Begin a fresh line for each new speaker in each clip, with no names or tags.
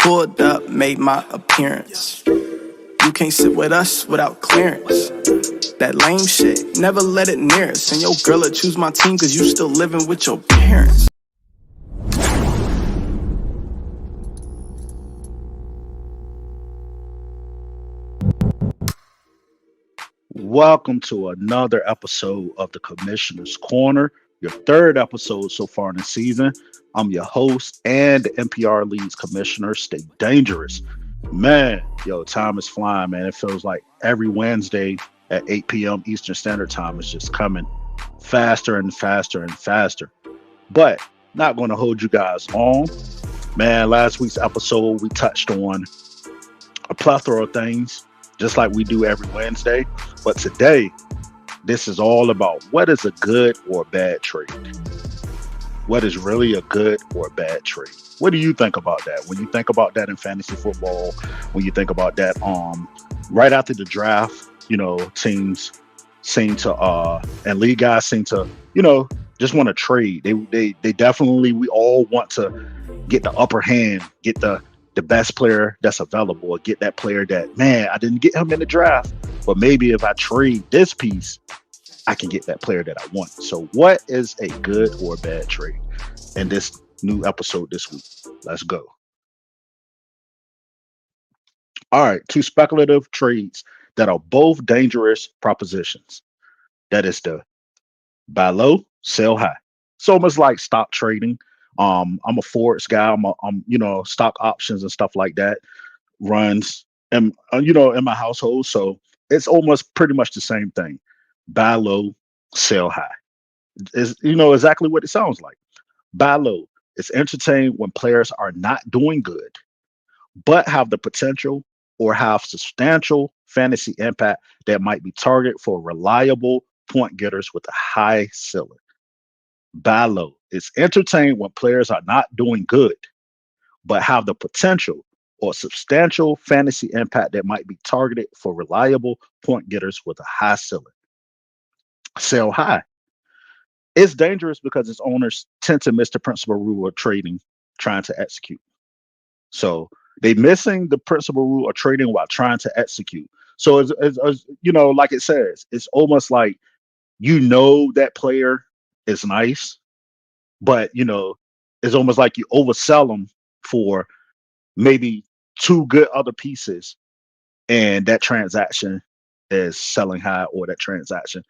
Pulled up, made my appearance. You can't sit with us without clearance. That lame shit, never let it near us. And your girl will choose my team cause you still living with your parents.
Welcome to another episode of the Commissioner's Corner, your third episode so far in the season. I'm your host and NPR Leads Commissioner. Stay dangerous. Man, time is flying, man. It feels like every Wednesday at 8 p.m. Eastern Standard Time is just coming faster and faster and faster. But not going to hold you guys on. Man, last week's episode, we touched on a plethora of things, just like we do every Wednesday. But today, this is all about what is a good or bad trade. What is really a good or bad trade? What do you think about that? When you think about that in fantasy football, when you think about that right after the draft, teams seem to and league guys seem to, just want to trade. They definitely, we all want to get the upper hand, get the best player that's available, or get that player that, man, I didn't get him in the draft, but maybe if I trade this piece, I can get that player that I want. So what is a good or bad trade in this new episode this week? Let's go. All right, two speculative trades that are both dangerous propositions. That is the buy low, sell high. It's almost like stock trading. I'm a Forex guy. I'm stock options and stuff like that runs and in my household. So it's almost pretty much the same thing. Buy low, sell high. Is exactly what it sounds like. Buy low. It's entertained when players are not doing good, but have the potential or have substantial fantasy impact that might be target for reliable point getters with a high ceiling. Buy low. It's entertained when players are not doing good, but have the potential or substantial fantasy impact that might be targeted for reliable point getters with a high ceiling. Sell high. It's dangerous because its owners tend to miss the principal rule of trading, trying to execute. So they missing the principal rule of trading while trying to execute. So like it says, it's almost like that player is nice, but it's almost like you oversell them for maybe two good other pieces, and that transaction is selling high, or that transaction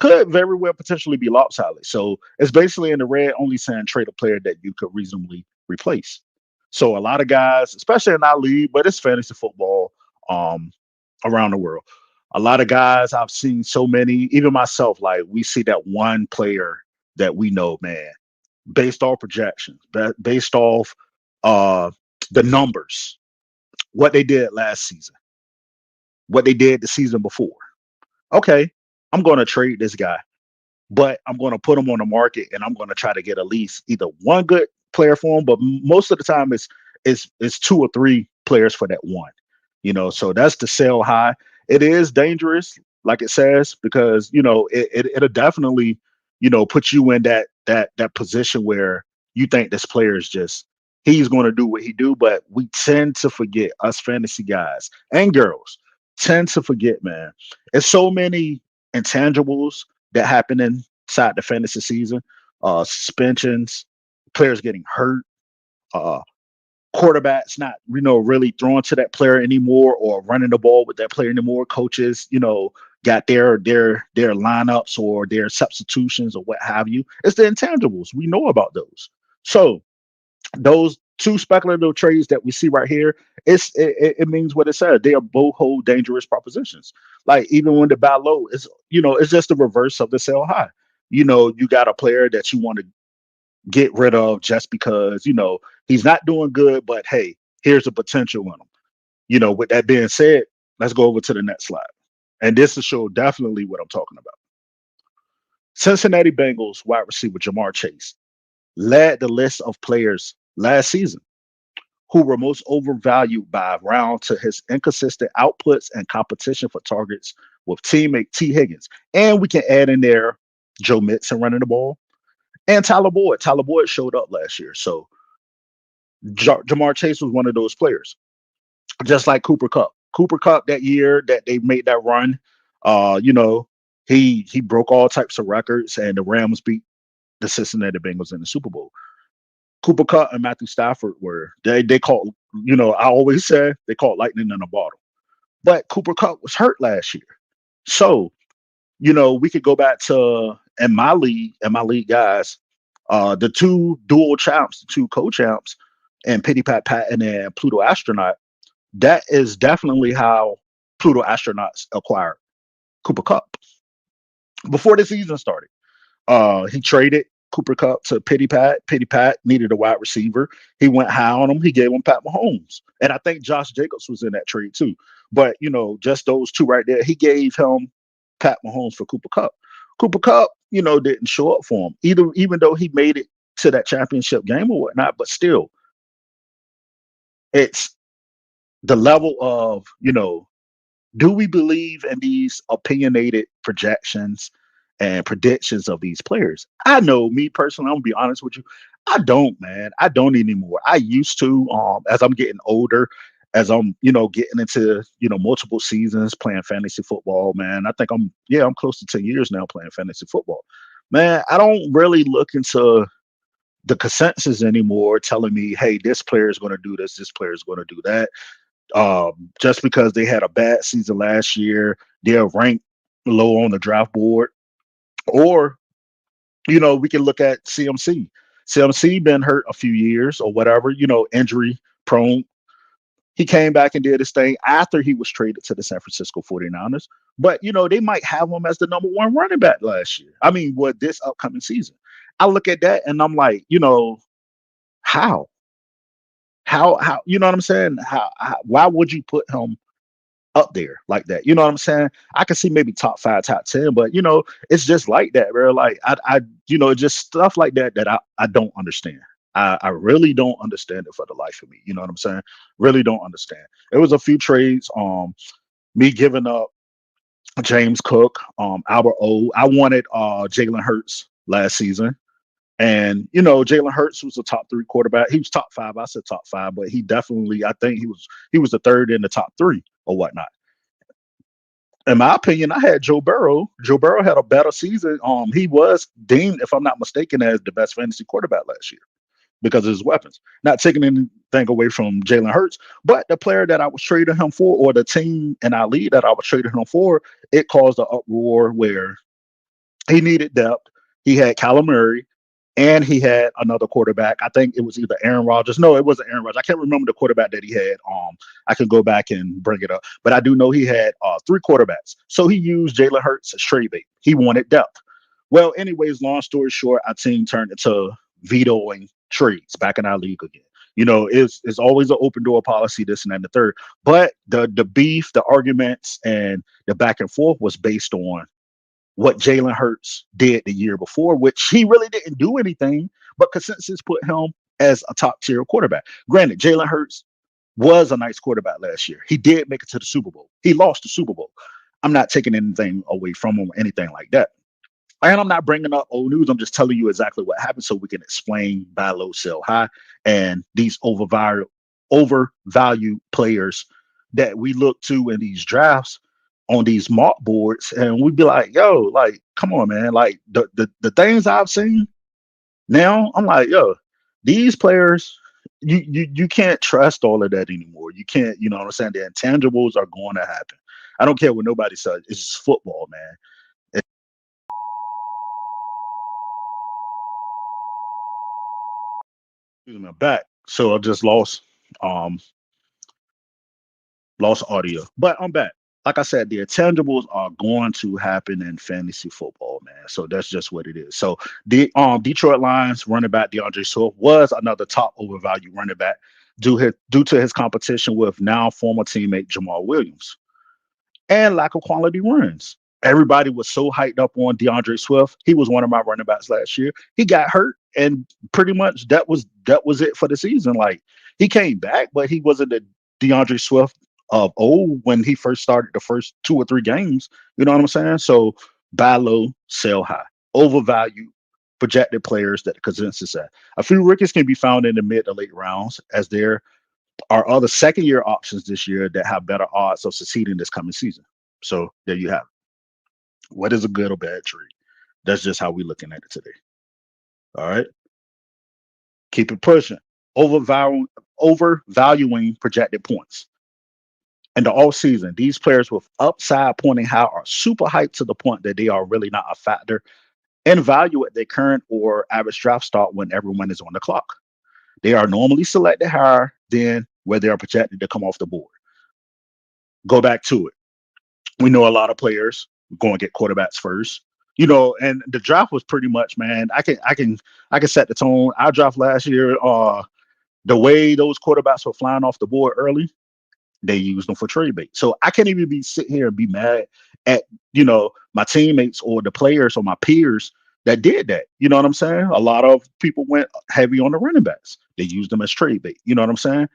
could very well potentially be lopsided. So it's basically in the red, only saying trade a player that you could reasonably replace. So a lot of guys, especially in our league, but it's fantasy football around the world. A lot of guys I've seen, so many, even myself, like we see that one player that we know, man, based off projections, based off the numbers, what they did last season, what they did the season before. Okay, I'm going to trade this guy, but I'm going to put him on the market, and I'm going to try to get at least either one good player for him. But most of the time, it's two or three players for that one. So that's the sell high. It is dangerous, like it says, because it'll definitely put you in that position where you think this player is just, he's going to do what he do. But we tend to forget, us fantasy guys and girls tend to forget, man. It's so many intangibles that happen inside the fantasy season. Suspensions, players getting hurt, uh, quarterbacks not really throwing to that player anymore, or running the ball with that player anymore. Coaches got their lineups or their substitutions or what have you. It's the intangibles. We know about those. So those two speculative trades that we see right here, it means what it says. They are both hold dangerous propositions. Like, even when the buy low is, it's just the reverse of the sell high. You got a player that you want to get rid of just because he's not doing good, but hey, here's the potential in him. With that being said, let's go over to the next slide, and this will show definitely what I'm talking about. Cincinnati Bengals wide receiver Jamar Chase led the list of players last season who were most overvalued by a round to his inconsistent outputs and competition for targets with teammate T. Higgins. And we can add in there Joe Mixon running the ball, and Tyler Boyd. Tyler Boyd showed up last year. So Jamar Chase was one of those players, just like Cooper Cup. Cooper Cup that year that they made that run, you know, he broke all types of records, and the Rams beat the Cincinnati Bengals in the Super Bowl. Cooper Cup and Matthew Stafford were they called, I always say they called lightning in a bottle. But Cooper Cup was hurt last year. So, we could go back to in my league guys, the two dual champs, the two co-champs, and Pity Pat Patton and Pluto Astronaut. That is definitely how Pluto Astronauts acquired Cooper Cup before the season started. He traded Cooper Cup to Pity Pat. Pity Pat needed a wide receiver. He went high on him. He gave him Pat Mahomes. And I think Josh Jacobs was in that trade too. But, just those two right there, he gave him Pat Mahomes for Cooper Cup. Cooper Cup, didn't show up for him, even though he made it to that championship game or whatnot. But still, it's the level of, do we believe in these opinionated projections and predictions of these players? I know me personally, I'm gonna be honest with you. I don't, man. I don't anymore. I used to, as I'm getting older, as I'm, getting into, multiple seasons playing fantasy football, man. I think I'm close to 10 years now playing fantasy football. Man, I don't really look into the consensus anymore telling me, hey, this player is going to do this player is going to do that. Just because they had a bad season last year, they're ranked low on the draft board. Or, we can look at CMC. CMC been hurt a few years or whatever, injury prone. He came back and did his thing after he was traded to the San Francisco 49ers. But, they might have him as the number one running back last year. I mean, this upcoming season. I look at that and I'm like, how? How, you know what I'm saying? Why would you put him up there like that? You know what I'm saying? I can see maybe top 5, top 10, but it's just like that, bro. Like just stuff like that I don't understand. I really don't understand it for the life of me. You know what I'm saying? Really don't understand. It was a few trades, me giving up James Cook, Albert O. I wanted Jalen Hurts last season. And Jalen Hurts was a top 3 quarterback. He was top 5. I said top 5, but he definitely, I think he was the third in the top 3 or whatnot. In my opinion, I had Joe Burrow. Joe Burrow had a better season. He was deemed, if I'm not mistaken, as the best fantasy quarterback last year because of his weapons. Not taking anything away from Jalen Hurts, but the player that I was trading him for, or the team in our league that I was trading him for, it caused an uproar where he needed depth. He had Kyler Murray, and he had another quarterback. I think it was either Aaron Rodgers. No, it wasn't Aaron Rodgers. I can't remember the quarterback that he had. I can go back and bring it up, but I do know he had 3 quarterbacks. So he used Jalen Hurts as trade bait. He wanted depth. Well, anyways, long story short, our team turned into vetoing trades back in our league again. It's always an open door policy, this and that and the third. But the beef, the arguments, and the back and forth was based on what Jalen Hurts did the year before, which he really didn't do anything, but consensus put him as a top tier quarterback. Granted, Jalen Hurts was a nice quarterback last year. He did make it to the Super Bowl. He lost the Super Bowl. I'm not taking anything away from him or anything like that. And I'm not bringing up old news. I'm just telling you exactly what happened so we can explain buy low, sell high, and these overvalued players that we look to in these drafts on these mock boards, and we'd be like, yo, like, come on, man. Like the things I've seen now, I'm like, yo, these players, you can't trust all of that anymore. You can't, you know what I'm saying? The intangibles are going to happen. I don't care what nobody says. It's just football, man. Excuse me, I'm back. So I just um lost audio, but I'm back. Like I said, the intangibles are going to happen in fantasy football, man. So that's just what it is. So the Detroit Lions running back DeAndre Swift was another top overvalued running back due to his competition with now former teammate Jamal Williams and lack of quality runs. Everybody was so hyped up on DeAndre Swift. He was one of my running backs last year. He got hurt, and pretty much that was it for the season. Like, he came back, but he wasn't the DeAndre Swift of old when he first started the first 2 or 3 games. You know what I'm saying? So buy low, sell high, overvalue. projected players that the consensus at. A few rookies can be found in the mid to late rounds, as there are other second year options this year that have better odds of succeeding this coming season. So there you have it. What is a good or bad trade? That's just how we're looking at it today. All right. Keep it pushing. Overvaluing projected points. In the off season, these players with upside pointing high are super hyped to the point that they are really not a factor in value at their current or average draft stock when everyone is on the clock. They are normally selected higher than where they are projected to come off the board. Go back to it. We know a lot of players go and get quarterbacks first. And the draft was pretty much, man. I can set the tone. Our draft last year, the way those quarterbacks were flying off the board early, they used them for trade bait. So I can't even be sitting here and be mad at my teammates or the players or my peers that did that. You know what I'm saying? A lot of people went heavy on the running backs. They used them as trade bait. You know what I'm saying?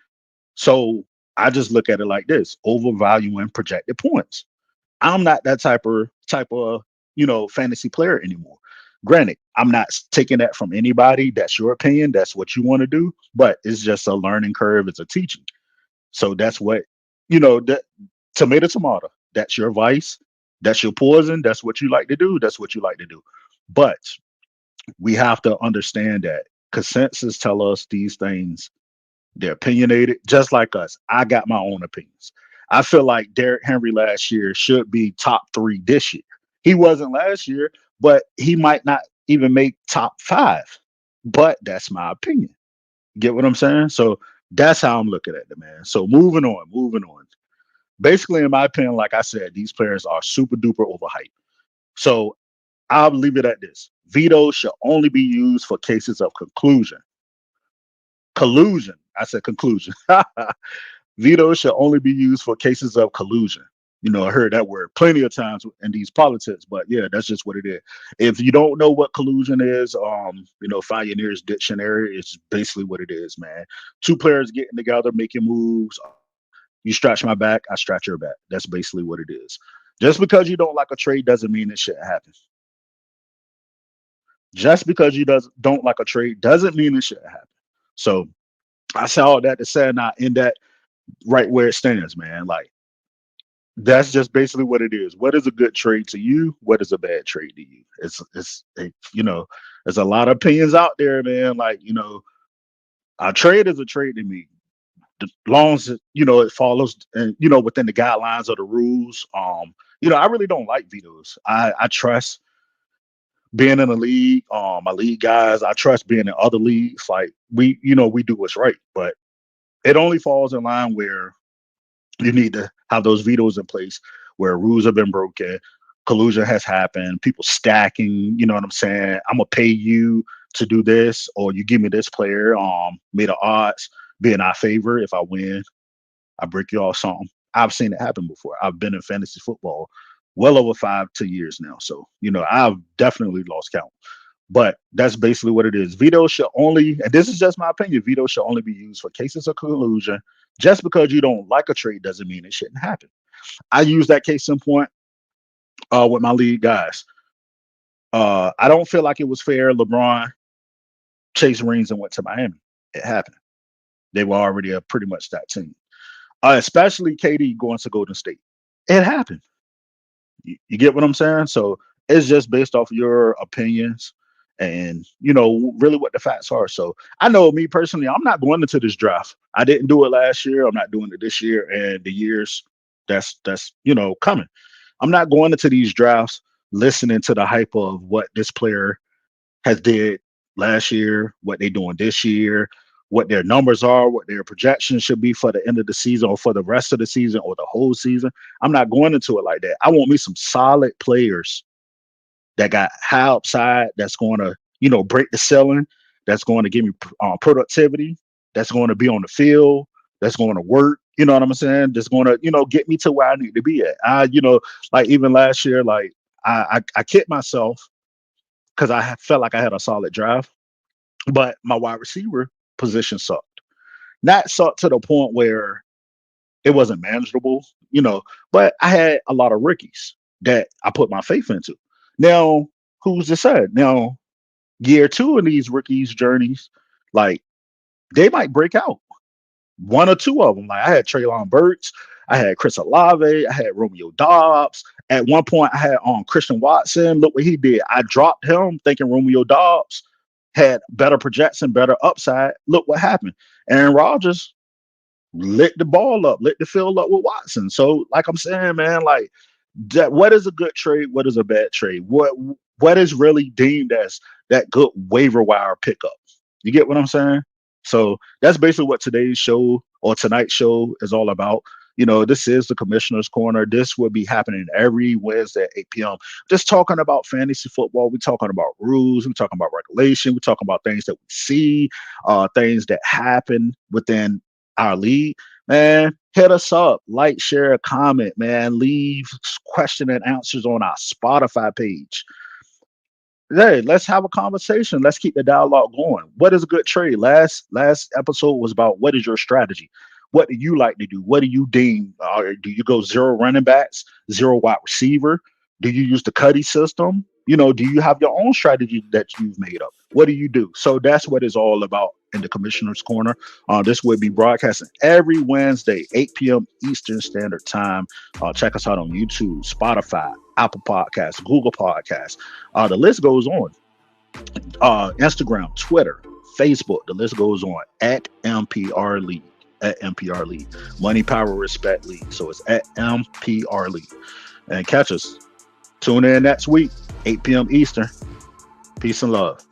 So I just look at it like this: overvaluing projected points. I'm not that type of fantasy player anymore. Granted, I'm not taking that from anybody. That's your opinion. That's what you want to do. But it's just a learning curve. It's a teaching. So that's what that tomato. That's your vice. That's your poison. That's what you like to do. That's what you like to do. But we have to understand that consensus tell us these things. They're opinionated, just like us. I got my own opinions. I feel like Derrick Henry last year should be top 3 this year. He wasn't last year, but he might not even make top 5. But that's my opinion. Get what I'm saying? So that's how I'm looking at it, man. So moving on. Basically, in my opinion, like I said, these players are super duper overhyped. So I'll leave it at this. Vetoes should only be used for cases of collusion. I said conclusion. Vetoes should only be used for cases of collusion. I heard that word plenty of times in these politics, but yeah, that's just what it is. If you don't know what collusion is, find your nearest dictionary. It's basically what it is, man. Two players getting together, making moves. You scratch my back, I scratch your back. That's basically what it is. Just because you don't like a trade doesn't mean it shouldn't happen. Just because you don't like a trade doesn't mean it shouldn't happen. So I say all that to say, not in that right where it stands, man. Like, that's just basically what it is. What is a good trade to you? What is a bad trade to you? There's a lot of opinions out there, man. Like, a trade is a trade to me. As long as it follows and within the guidelines of the rules. I really don't like vetoes. I trust being in a league, my league guys. I trust being in other leagues. Like, we do what's right, but it only falls in line where you need to have those vetoes in place where rules have been broken, collusion has happened, people stacking, you know what I'm saying? I'm gonna pay you to do this, or you give me this player, may the odds be in our favor. If I win, I break you off something. I've seen it happen before. I've been in fantasy football well over 2 years now. So, I've definitely lost count. But that's basically what it is. Veto should only, and this is just my opinion, veto should only be used for cases of collusion. Just because you don't like a trade doesn't mean it shouldn't happen. I use that case in point with my league guys. I don't feel like it was fair. LeBron chased rings and went to Miami. It happened. They were already a pretty much that team. Especially KD going to Golden State. It happened. You get what I'm saying? So it's just based off your opinions and really what the facts are. So I know me personally, I'm not going into this draft. I didn't do it last year. I'm not doing it this year, and the years that's coming. I'm not going into these drafts listening to the hype of what this player has did last year, what they're doing this year, what their numbers are, what their projections should be for the end of the season or for the rest of the season or the whole season. I'm not going into it like that. I want me some solid players that got high upside, that's going to, break the ceiling, that's going to give me productivity, that's going to be on the field, that's going to work. You know what I'm saying? That's going to, get me to where I need to be at. Like even last year, like I kicked myself because I felt like I had a solid draft, but my wide receiver position sucked. Not sucked to the point where it wasn't manageable, but I had a lot of rookies that I put my faith into. Now, who's to say? Now, Year two in these rookies' journeys, like they might break out. One or two of them. Like I had Treylon Burks, I had Chris Olave, I had Romeo Dobbs. At one point, I had Christian Watson. Look what he did. I dropped him thinking Romeo Dobbs had better projection, better upside. Look what happened. Aaron Rodgers lit the ball up, lit the field up with Watson. So, like I'm saying, man, like that, what is a good trade? What is a bad trade? What is really deemed as that good waiver wire pickup? You get what I'm saying? So that's basically what today's show or tonight's show is all about. You know, this is the Commissioner's Corner. This will be happening every Wednesday at 8 p.m. Just talking about fantasy football. We're talking about rules. We're talking about regulation. We're talking about things that we see, things that happen within our league. Man, hit us up, like, share, comment, man. Leave question and answers on our Spotify page. Hey, let's have a conversation. Let's keep the dialogue going. What is a good trade? Last episode was about what is your strategy? What do you like to do? What do you deem? Do you go zero running backs, zero wide receiver? Do you use the Cuddy system? You know, do you have your own strategy that you've made up? What do you do? So that's what it's all about in the Commissioner's Corner. This will be broadcasting every Wednesday, 8 p.m. Eastern Standard Time. Check us out on YouTube, Spotify, Apple Podcasts, Google Podcasts. The list goes on. Instagram, Twitter, Facebook. The list goes on at MPR League. At MPR League. Money, Power, Respect League. So it's at MPR League. And catch us. Tune in next week, 8 p.m. Eastern. Peace and love.